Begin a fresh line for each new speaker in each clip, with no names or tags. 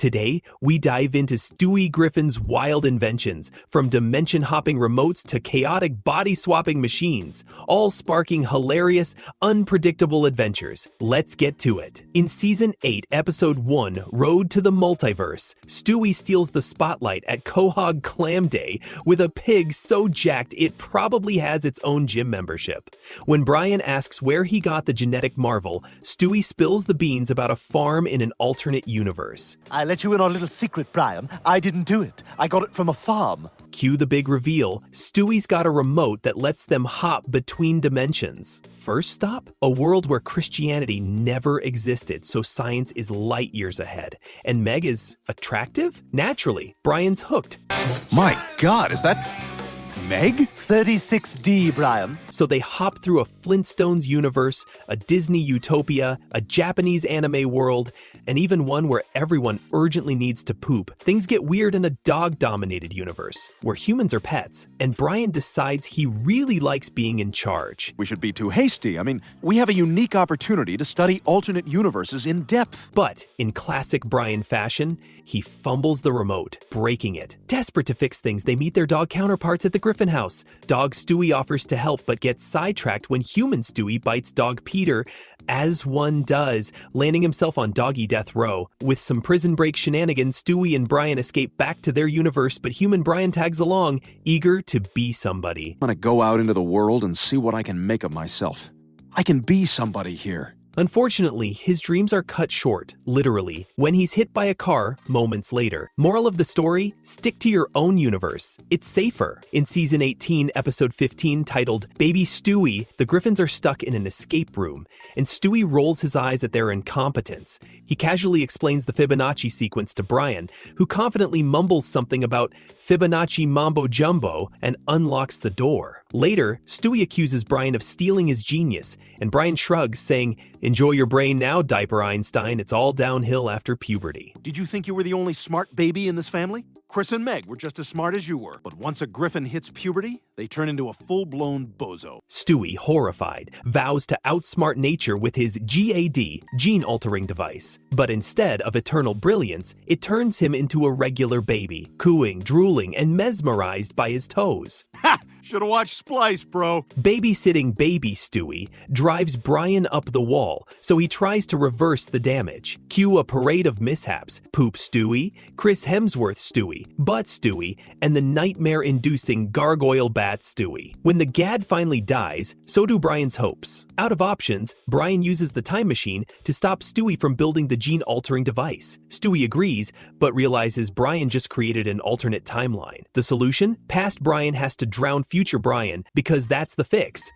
Today, we dive into Stewie Griffin's wild inventions, from dimension-hopping remotes to chaotic body-swapping machines, all sparking hilarious, unpredictable adventures. Let's get to it. In Season 8, Episode 1, Road to the Multiverse, Stewie steals the spotlight at Quahog Clam Day with a pig so jacked it probably has its own gym membership. When Brian asks where he got the genetic marvel, Stewie spills the beans about a farm in an alternate universe.
I let you in on a little secret, Brian. I didn't do it. I got it from a farm.
Cue the big reveal. Stewie's got a remote that lets them hop between dimensions. First stop? A world where Christianity never existed, so science is light years ahead. And Meg is attractive? Naturally, Brian's hooked.
My God, is that Meg?
36D, Brian.
So they hop through a Flintstones universe, a Disney utopia, a Japanese anime world, and even one where everyone urgently needs to poop. Things get weird in a dog-dominated universe, where humans are pets, and Brian decides he really likes being in charge.
We should be too hasty. I mean, we have a unique opportunity to study alternate universes in depth.
But, in classic Brian fashion, he fumbles the remote, breaking it. Desperate to fix things, they meet their dog counterparts at the Griffin house. Dog Stewie offers to help but gets sidetracked when human Stewie bites dog Peter, as one does, landing himself on doggy death row. With some prison break shenanigans, Stewie and Brian escape back to their universe, but human Brian tags along, eager to be somebody.
I'm gonna go out into the world and see what I can make of myself. I can be somebody here.
Unfortunately, his dreams are cut short, literally, when he's hit by a car moments later. Moral of the story? Stick to your own universe. It's safer. In Season 18, Episode 15, titled Baby Stewie, the Griffins are stuck in an escape room, and Stewie rolls his eyes at their incompetence. He casually explains the Fibonacci sequence to Brian, who confidently mumbles something about Fibonacci Mambo Jumbo and unlocks the door. Later, Stewie accuses Brian of stealing his genius, and Brian shrugs, saying, "Enjoy your brain now, Diaper Einstein, it's all downhill after puberty."
Did you think you were the only smart baby in this family? Chris and Meg were just as smart as you were. But once a Griffin hits puberty, they turn into a full-blown bozo.
Stewie, horrified, vows to outsmart nature with his GAD, gene-altering device. But instead of eternal brilliance, it turns him into a regular baby, cooing, drooling, and mesmerized by his toes.
Ha! Should've watched Splice, bro.
Babysitting baby Stewie drives Brian up the wall, so he tries to reverse the damage. Cue a parade of mishaps: Poop Stewie, Chris Hemsworth Stewie, Butt Stewie, and the nightmare-inducing Gargoyle Bat Stewie. When the Gad finally dies, so do Brian's hopes. Out of options, Brian uses the time machine to stop Stewie from building the gene-altering device. Stewie agrees, but realizes Brian just created an alternate timeline. The solution? Past Brian has to drown future Brian, because that's the fix.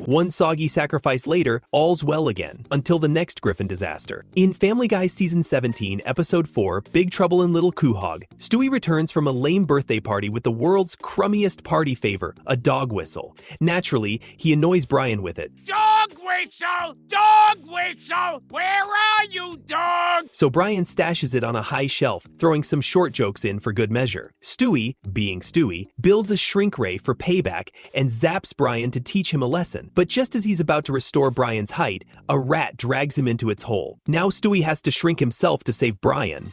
One soggy sacrifice later, all's well again, until the next Griffin disaster. In Family Guy Season 17, Episode 4, Big Trouble in Little Quahog, Stewie returns from a lame birthday party with the world's crummiest party favor, a dog whistle. Naturally, he annoys Brian with it.
Dog whistle! Dog whistle! Where are you, dog?
So Brian stashes it on a high shelf, throwing some short jokes in for good measure. Stewie, being Stewie, builds a shrink ray for payback and zaps Brian to teach him a lesson. But just as he's about to restore Brian's height, a rat drags him into its hole. Now Stewie has to shrink himself to save Brian.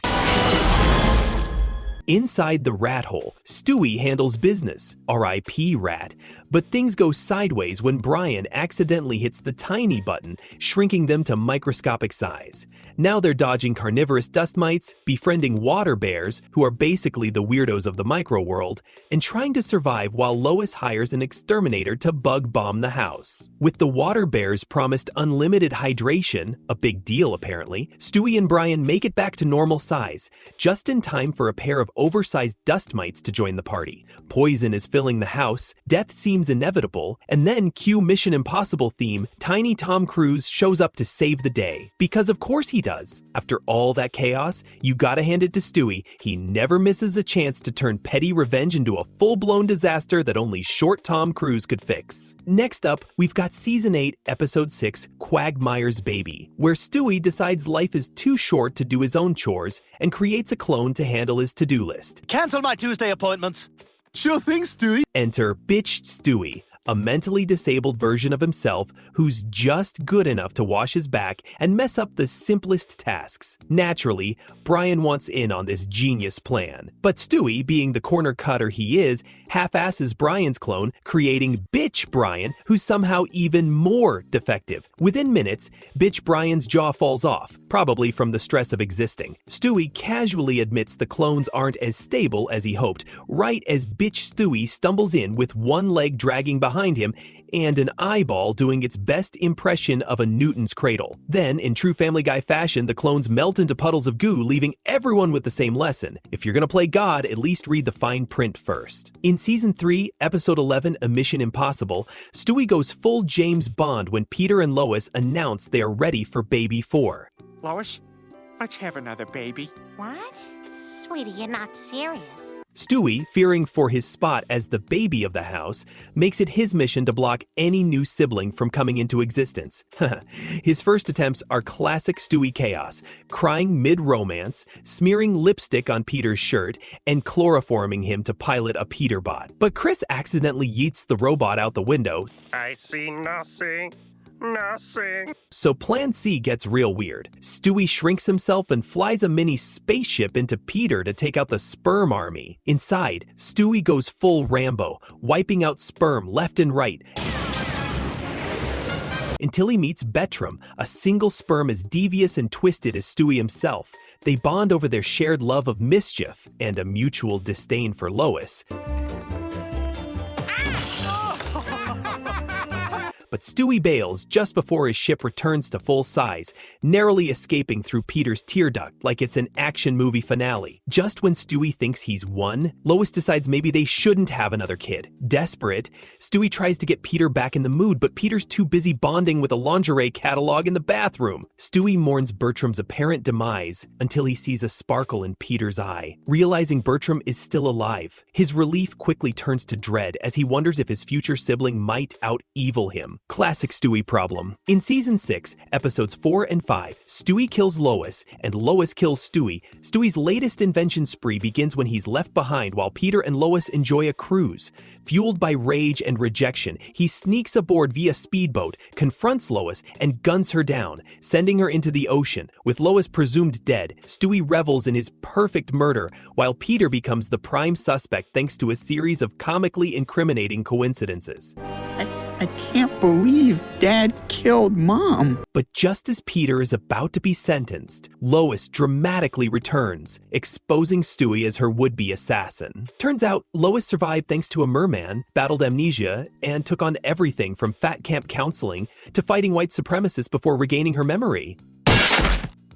Inside the rat hole, Stewie handles business, R.I.P. rat, but things go sideways when Brian accidentally hits the tiny button, shrinking them to microscopic size. Now they're dodging carnivorous dust mites, befriending water bears, who are basically the weirdos of the micro world, and trying to survive while Lois hires an exterminator to bug bomb the house. With the water bears promised unlimited hydration, a big deal apparently, Stewie and Brian make it back to normal size, just in time for a pair of oversized dust mites to join the party. Poison is filling the house, death seems inevitable, and then cue Mission Impossible theme, tiny Tom Cruise shows up to save the day. Because of course he does. After all that chaos, you gotta hand it to Stewie, he never misses a chance to turn petty revenge into a full-blown disaster that only short Tom Cruise could fix. Next up, we've got Season 8, Episode 6, Quagmire's Baby, where Stewie decides life is too short to do his own chores and creates a clone to handle his to-do list.
Cancel my Tuesday appointments.
Sure thing, Stewie.
Enter Bitch Stewie, a mentally disabled version of himself who's just good enough to wash his back and mess up the simplest tasks. Naturally, Brian wants in on this genius plan. But Stewie, being the corner cutter he is, half-asses Brian's clone, creating Bitch Brian, who's somehow even more defective. Within minutes, Bitch Brian's jaw falls off, probably from the stress of existing. Stewie casually admits the clones aren't as stable as he hoped, right as Bitch Stewie stumbles in with one leg dragging behind him and an eyeball doing its best impression of a Newton's cradle. Then, in true Family Guy fashion, the clones melt into puddles of goo, leaving everyone with the same lesson. If you're gonna play God, at least read the fine print first. In Season 3, Episode 11, A Mission Impossible, Stewie goes full James Bond when Peter and Lois announce they are ready for Baby 4.
Lois, let's have another baby.
What? Sweetie, you're not serious.
Stewie, fearing for his spot as the baby of the house, makes it his mission to block any new sibling from coming into existence. His first attempts are classic Stewie chaos, crying mid-romance, smearing lipstick on Peter's shirt, and chloroforming him to pilot a Peterbot. But Chris accidentally yeets the robot out the window.
I see nothing. Nothing.
So Plan C gets real weird. Stewie shrinks himself and flies a mini spaceship into Peter to take out the sperm army. Inside, Stewie goes full Rambo, wiping out sperm left and right, until he meets Bertram, a single sperm as devious and twisted as Stewie himself. They bond over their shared love of mischief and a mutual disdain for Lois. But Stewie bails just before his ship returns to full size, narrowly escaping through Peter's tear duct like it's an action movie finale. Just when Stewie thinks he's won, Lois decides maybe they shouldn't have another kid. Desperate, Stewie tries to get Peter back in the mood, but Peter's too busy bonding with a lingerie catalog in the bathroom. Stewie mourns Bertram's apparent demise until he sees a sparkle in Peter's eye. Realizing Bertram is still alive, his relief quickly turns to dread as he wonders if his future sibling might out-evil him. Classic Stewie problem. In Season 6, Episodes 4 and 5, Stewie kills Lois, and Lois kills Stewie. Stewie's latest invention spree begins when he's left behind while Peter and Lois enjoy a cruise. Fueled by rage and rejection, he sneaks aboard via speedboat, confronts Lois, and guns her down, sending her into the ocean. With Lois presumed dead, Stewie revels in his perfect murder, while Peter becomes the prime suspect thanks to a series of comically incriminating coincidences.
I can't believe Dad killed Mom.
But just as Peter is about to be sentenced, Lois dramatically returns, exposing Stewie as her would-be assassin. Turns out, Lois survived thanks to a merman, battled amnesia, and took on everything from fat camp counseling to fighting white supremacists before regaining her memory.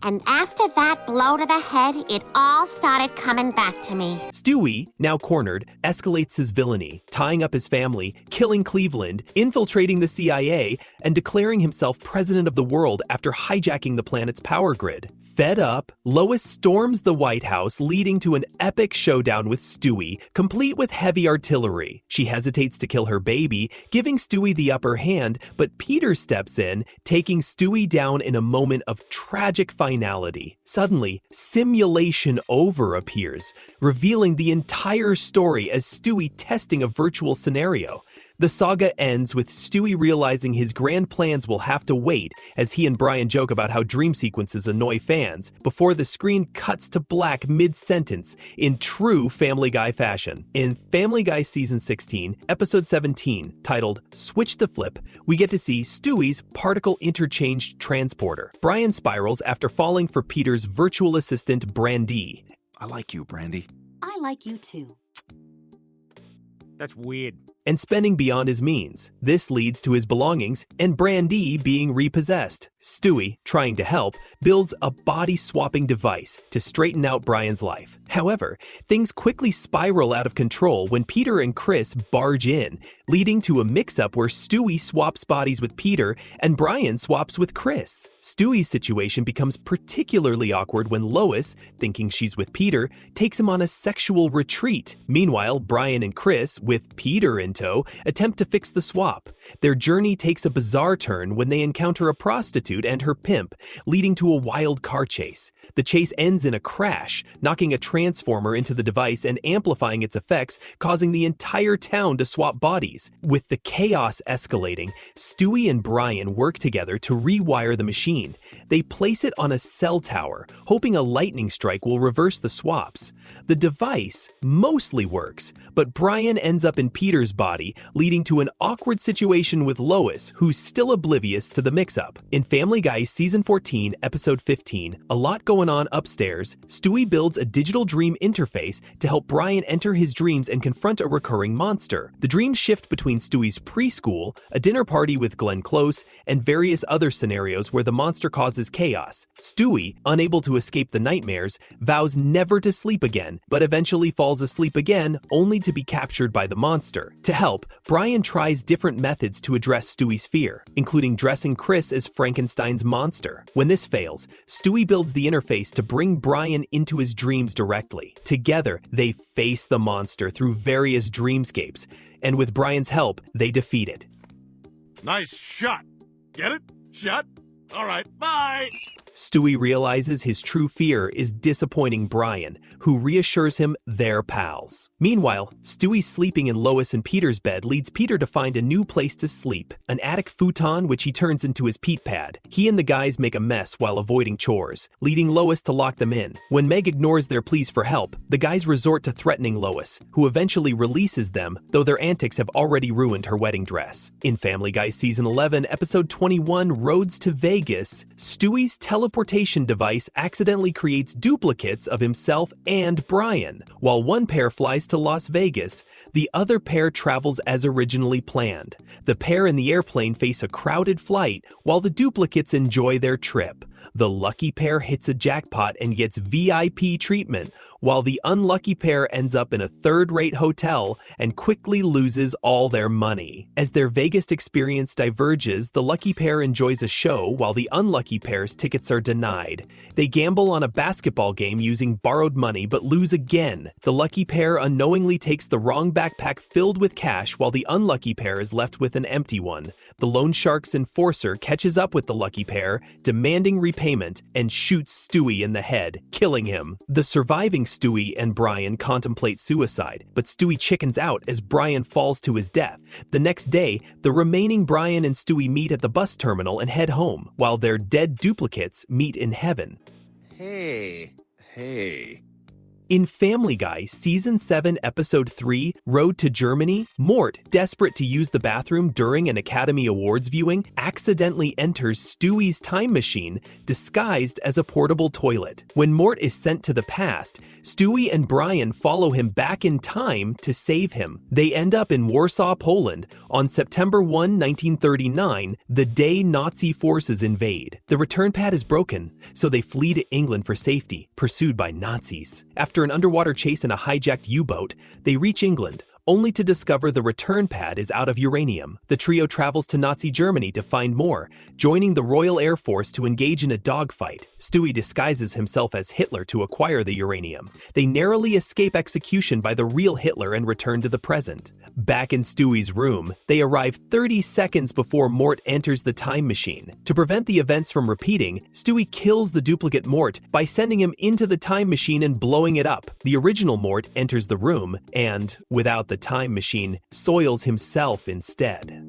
And after that blow to the head, it all started coming back to me.
Stewie, now cornered, escalates his villainy, tying up his family, killing Cleveland, infiltrating the CIA, and declaring himself president of the world after hijacking the planet's power grid. Fed up, Lois storms the White House, leading to an epic showdown with Stewie, complete with heavy artillery. She hesitates to kill her baby, giving Stewie the upper hand, but Peter steps in, taking Stewie down in a moment of tragic finality. Suddenly, Simulation Over appears, revealing the entire story as Stewie testing a virtual scenario. The saga ends with Stewie realizing his grand plans will have to wait as he and Brian joke about how dream sequences annoy fans, before the screen cuts to black mid-sentence in true Family Guy fashion. In Family Guy Season 16, Episode 17, titled Switch the Flip, we get to see Stewie's particle interchange transporter. Brian spirals after falling for Peter's virtual assistant Brandy.
I like you, Brandy.
I like you too.
That's weird.
And spending beyond his means. This leads to his belongings and Brandy being repossessed. Stewie, trying to help, builds a body-swapping device to straighten out Brian's life. However, things quickly spiral out of control when Peter and Chris barge in, leading to a mix-up where Stewie swaps bodies with Peter and Brian swaps with Chris. Stewie's situation becomes particularly awkward when Lois, thinking she's with Peter, takes him on a sexual retreat. Meanwhile, Brian and Chris, with Peter in tow, attempt to fix the swap. Their journey takes a bizarre turn when they encounter a prostitute and her pimp, leading to a wild car chase. The chase ends in a crash, knocking a transformer into the device and amplifying its effects, causing the entire town to swap bodies. With the chaos escalating, Stewie and Brian work together to rewire the machine. They place it on a cell tower, hoping a lightning strike will reverse the swaps. The device mostly works, but Brian ends up in Peter's body, leading to an awkward situation with Lois, who's still oblivious to the mix-up. In Family Guy Season 14, Episode 15, A Lot Going On Upstairs, Stewie builds a digital dream interface to help Brian enter his dreams and confront a recurring monster. The dreams shift between Stewie's preschool, a dinner party with Glenn Close, and various other scenarios where the monster causes chaos. Stewie, unable to escape the nightmares, vows never to sleep again, but eventually falls asleep again, only to be captured by the monster. To help, Brian tries different methods to address Stewie's fear, including dressing Chris as Frankenstein's monster. When this fails, Stewie builds the interface to bring Brian into his dreams directly. Together, they face the monster through various dreamscapes, and with Brian's help, they defeat it.
Nice shot. Get it? Shot? All right, bye.
Stewie realizes his true fear is disappointing Brian, who reassures him they're pals. Meanwhile, Stewie sleeping in Lois and Peter's bed leads Peter to find a new place to sleep, an attic futon which he turns into his peat pad. He and the guys make a mess while avoiding chores, leading Lois to lock them in. When Meg ignores their pleas for help, the guys resort to threatening Lois, who eventually releases them, though their antics have already ruined her wedding dress. In Family Guy Season 11, Episode 21, Roads to Vegas, Stewie's teleportation device accidentally creates duplicates of himself and Brian. While one pair flies to Las Vegas, the other pair travels as originally planned. The pair in the airplane face a crowded flight while the duplicates enjoy their trip. The lucky pair hits a jackpot and gets VIP treatment, while the unlucky pair ends up in a third-rate hotel and quickly loses all their money. As their Vegas experience diverges, the lucky pair enjoys a show while the unlucky pair's tickets are denied. They gamble on a basketball game using borrowed money but lose again. The lucky pair unknowingly takes the wrong backpack filled with cash while the unlucky pair is left with an empty one. The loan shark's enforcer catches up with the lucky pair, demanding repayment, and shoots Stewie in the head, killing him. The surviving Stewie and Brian contemplate suicide, but Stewie chickens out as Brian falls to his death. The next day, the remaining Brian and Stewie meet at the bus terminal and head home, while their dead duplicates meet in heaven.
Hey.
In Family Guy Season 7, Episode 3, Road to Germany, Mort, desperate to use the bathroom during an Academy Awards viewing, accidentally enters Stewie's time machine disguised as a portable toilet. When Mort is sent to the past, Stewie and Brian follow him back in time to save him. They end up in Warsaw, Poland, on September 1, 1939, the day Nazi forces invade. The return pad is broken, so they flee to England for safety, pursued by Nazis. After an underwater chase in a hijacked U-boat, they reach England, only to discover the return pad is out of uranium. The trio travels to Nazi Germany to find more, joining the Royal Air Force to engage in a dogfight. Stewie disguises himself as Hitler to acquire the uranium. They narrowly escape execution by the real Hitler and return to the present. Back in Stewie's room, they arrive 30 seconds before Mort enters the time machine. To prevent the events from repeating, Stewie kills the duplicate Mort by sending him into the time machine and blowing it up. The original Mort enters the room and, without the time machine, soils himself instead.